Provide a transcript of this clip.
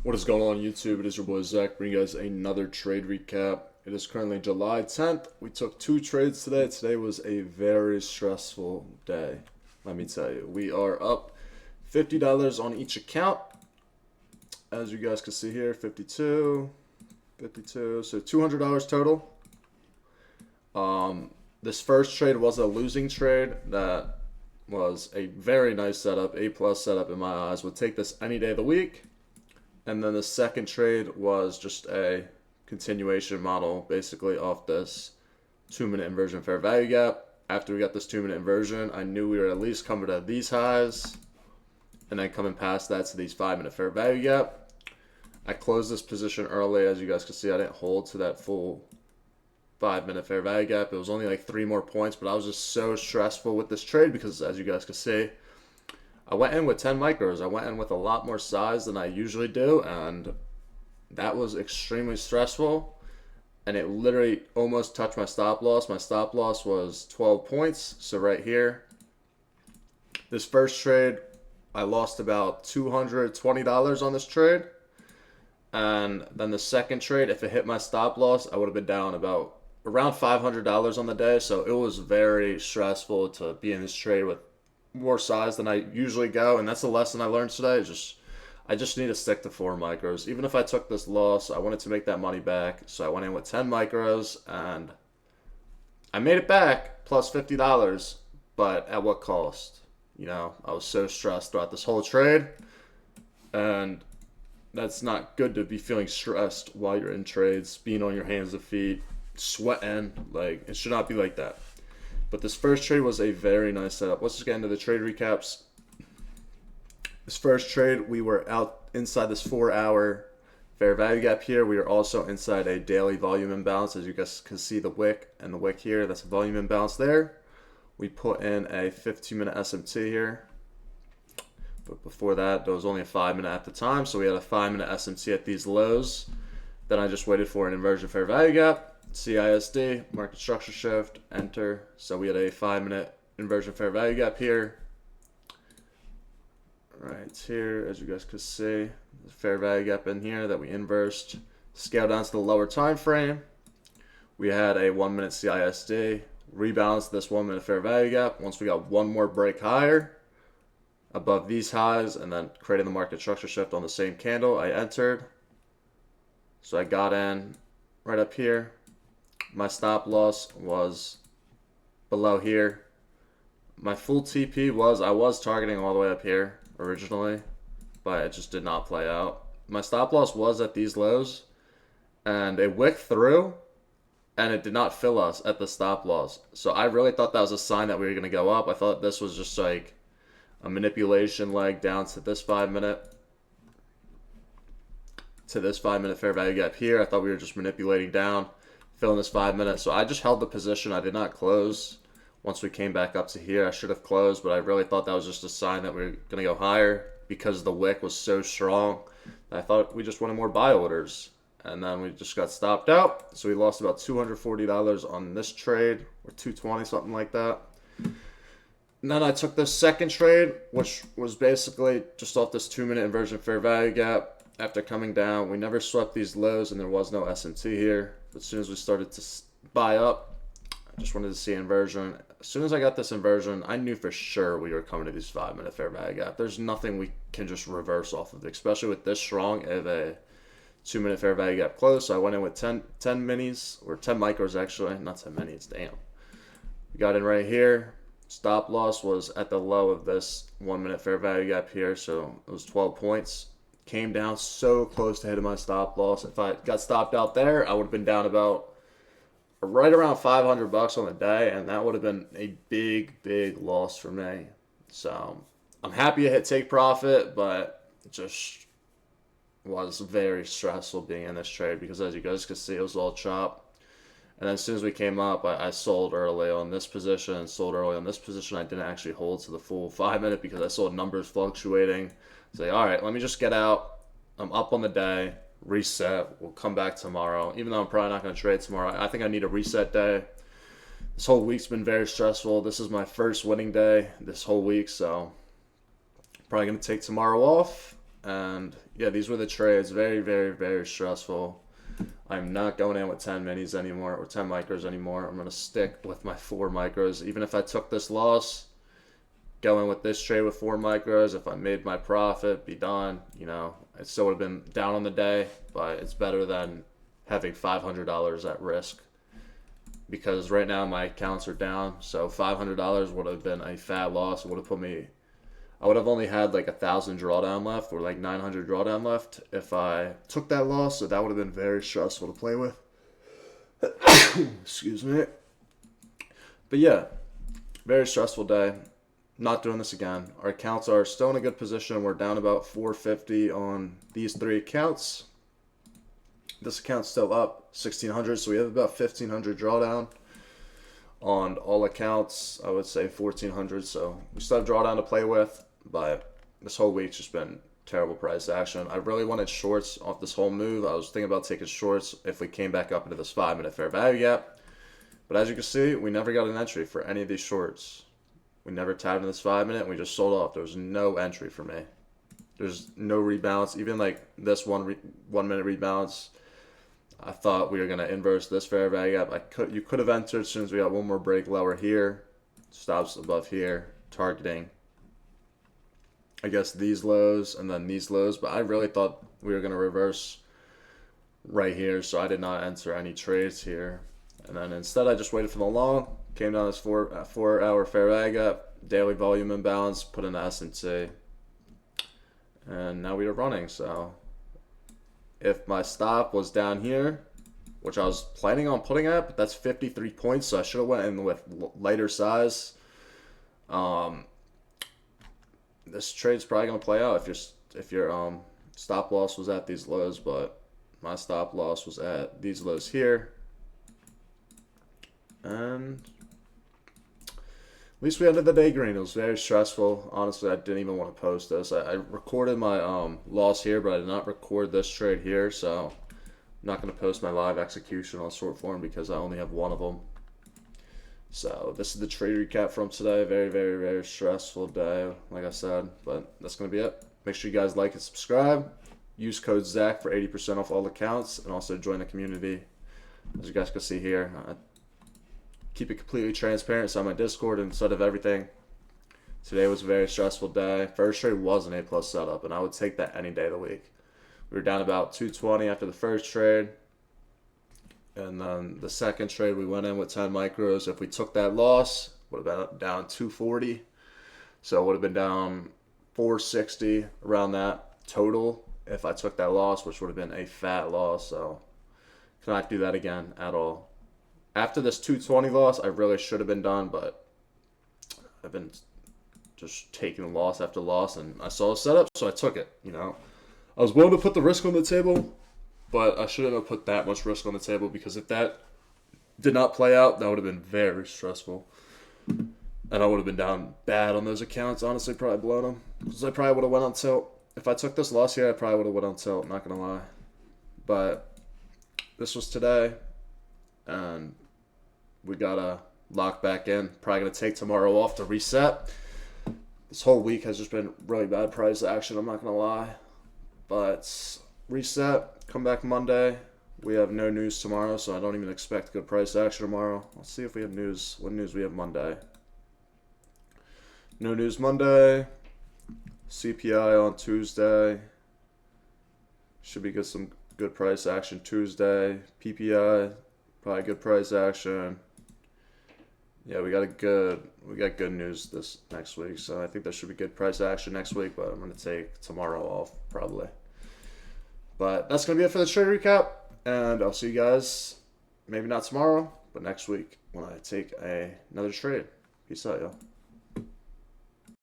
What is going on YouTube? It is your boy Zach bringing you guys another trade recap. It is currently July 10th. We took 2 trades today. Today was a very stressful day. Let me tell you. We are up $50 on each account. As you guys can see here, 52, 52, so $200 total. This first trade was a losing trade. That was a very nice setup, A+ setup in my eyes. Would take this any day of the week. And then the second trade was just a continuation model, basically off this 2-minute inversion fair value gap. After we got this 2-minute inversion, I knew we were at least coming to these highs and then coming past that to these 5-minute fair value gap. I closed this position early. As you guys can see, I didn't hold to that full 5-minute fair value gap. It was only like 3 more points, but I was just so stressful with this trade because, as you guys can see, I went in with 10 micros. I went in with a lot more size than I usually do, and that was extremely stressful. And it literally almost touched my stop loss. My stop loss was 12 points. So right here, this first trade, I lost about $220 on this trade. And then the second trade, if it hit my stop loss, I would have been down about around $500 on the day. So it was very stressful to be in this trade with more size than I usually go, and that's the lesson I learned today. I just need to stick to 4 micros. Even if I took this loss, I wanted to make that money back, so I went in with 10 micros, and I made it back plus $50, but at what cost? You know, I was so stressed throughout this whole trade, and that's not good to be feeling stressed while you're in trades, being on your hands and feet, sweating. Like, it should not be like that. But this first trade was a very nice setup. Let's just get into the trade recaps. This first trade, we were out inside this 4-hour fair value gap here. We are also inside a daily volume imbalance. As you guys can see, the wick and the wick here, that's a volume imbalance there. We put in a 15-minute SMT here. But before that, there was only a 5-minute at the time. So we had a 5-minute SMT at these lows. Then I just waited for an inversion fair value gap. CISD, market structure shift, enter. So we had a 5-minute inversion fair value gap here. Right here, as you guys can see, the fair value gap in here that we inversed. Scale down to the lower time frame. We had a 1-minute CISD, rebalanced this 1-minute fair value gap. Once we got one more break higher above these highs, and then creating the market structure shift on the same candle, I entered. So I got in right up here. My stop loss was below here. My full TP was, I was targeting all the way up here originally, but it just did not play out. My stop loss was at these lows, and it wicked through, and it did not fill us at the stop loss. So I really thought that was a sign that we were going to go up. I thought this was just like a manipulation leg down to this 5-minute. To this 5-minute fair value gap here. I thought we were just manipulating down, filling this 5 minutes. So I just held the position. I did not close. Once we came back up to here, I should have closed, but I really thought that was just a sign that we were going to go higher because the wick was so strong. I thought we just wanted more buy orders, and then we just got stopped out. So we lost about $240 on this trade, or $220, something like that. And then I took this second trade, which was basically just off this 2-minute inversion fair value gap. After coming down, we never swept these lows, and there was no SMT here. But as soon as we started to buy up, I just wanted to see inversion. As soon as I got this inversion, I knew for sure we were coming to these 5-minute fair value gap. There's nothing we can just reverse off of, especially with this strong of a 2-minute fair value gap close. So I went in with 10 minis, or 10 micros actually, not 10 minis, damn. We got in right here. Stop loss was at the low of this 1-minute fair value gap here, so it was 12 points. Came down so close to hitting my stop loss. If I got stopped out there, I would have been down about right around $500 on the day, and that would have been a big loss for me. So I'm happy to hit take profit, but it just was very stressful being in this trade because, as you guys can see, it was all chop. And then as soon as we came up, I sold early on this position and sold early on this position. I didn't actually hold to the full 5-minute because I saw numbers fluctuating. Say, all right, let me just get out. I'm up on the day, reset. We'll come back tomorrow. Even though I'm probably not going to trade tomorrow, I think I need a reset day. This whole week's been very stressful. This is my first winning day this whole week, so probably going to take tomorrow off And yeah, these were the trades. Very, very, very stressful. I'm not going in with 10 minis anymore or 10 micros anymore. I'm going to stick with my 4 micros. Even if I took this loss, go in with this trade with 4 micros. If I made my profit, be done. You know, it still would have been down on the day, but it's better than having $500 at risk. Because right now my accounts are down, so $500 would have been a fat loss. It would have put me, I would have only had like 1,000 drawdown left or like 900 drawdown left if I took that loss. So that would have been very stressful to play with. Excuse me. But yeah, very stressful day. Not doing this again. Our accounts are still in a good position. We're down about 450 on these 3 accounts. This account's still up 1,600, so we have about 1,500 drawdown on all accounts. I would say 1,400, so we still have drawdown to play with, but this whole week's just been terrible price action. I really wanted shorts off this whole move. I was thinking about taking shorts if we came back up into this 5-minute fair value gap, but as you can see, we never got an entry for any of these shorts. We never tapped in this 5-minute, and we just sold off. There was no entry for me. There's no rebalance, even like this 1 minute rebalance. I thought we were going to inverse this fair value gap. You could have entered as soon as we got one more break lower here. Stops above here. Targeting, I guess, these lows and then these lows. But I really thought we were going to reverse right here. So I did not enter any trades here. And then instead I just waited for the long. Came down this 4-hour fair value gap. Daily volume imbalance. Put in the S&C. And now we are running. So if my stop was down here, which I was planning on putting at, but that's 53 points, so I should have went in with lighter size. This trade's probably gonna play out if your stop loss was at these lows, but my stop loss was at these lows here, and at least we ended the day green. It was very stressful. Honestly, I didn't even want to post this. I recorded my loss here, but I did not record this trade here, so I'm not going to post my live execution on short form because I only have one of them. So this is the trade recap from today. Very, very, very stressful day, like I said, but that's going to be it. Make sure you guys like and subscribe. Use code ZACH for 80% off all accounts, and also join the community. As you guys can see here, keep it completely transparent. So on my Discord instead of everything. Today was a very stressful day. First trade was an A+ setup, and I would take that any day of the week. We were down about 220 after the first trade. And then the second trade, we went in with 10 micros. If we took that loss, would have been down 240. So it would have been down 460, around that total if I took that loss, which would have been a fat loss. So cannot do that again at all. After this 220 loss, I really should have been done, but I've been just taking loss after loss, and I saw a setup, so I took it. You know, I was willing to put the risk on the table, but I shouldn't have put that much risk on the table, because if that did not play out, that would have been very stressful, and I would have been down bad on those accounts. Honestly, probably blown them, because I probably would have went on tilt. If I took this loss here, I probably would have went on tilt. Not gonna lie, but this was today, and we gotta lock back in. Probably gonna take tomorrow off to reset. This whole week has just been really bad price action, I'm not gonna lie. But reset, come back Monday. We have no news tomorrow, so I don't even expect good price action tomorrow. Let's see if we have news. What news we have Monday? No news Monday. CPI on Tuesday. Should be good, some good price action Tuesday. PPI, probably good price action. Yeah, we got good news this next week, so I think there should be good price action next week, but I'm going to take tomorrow off probably. But that's going to be it for the trade recap, and I'll see you guys maybe not tomorrow, but next week when I take another trade. Peace out, y'all.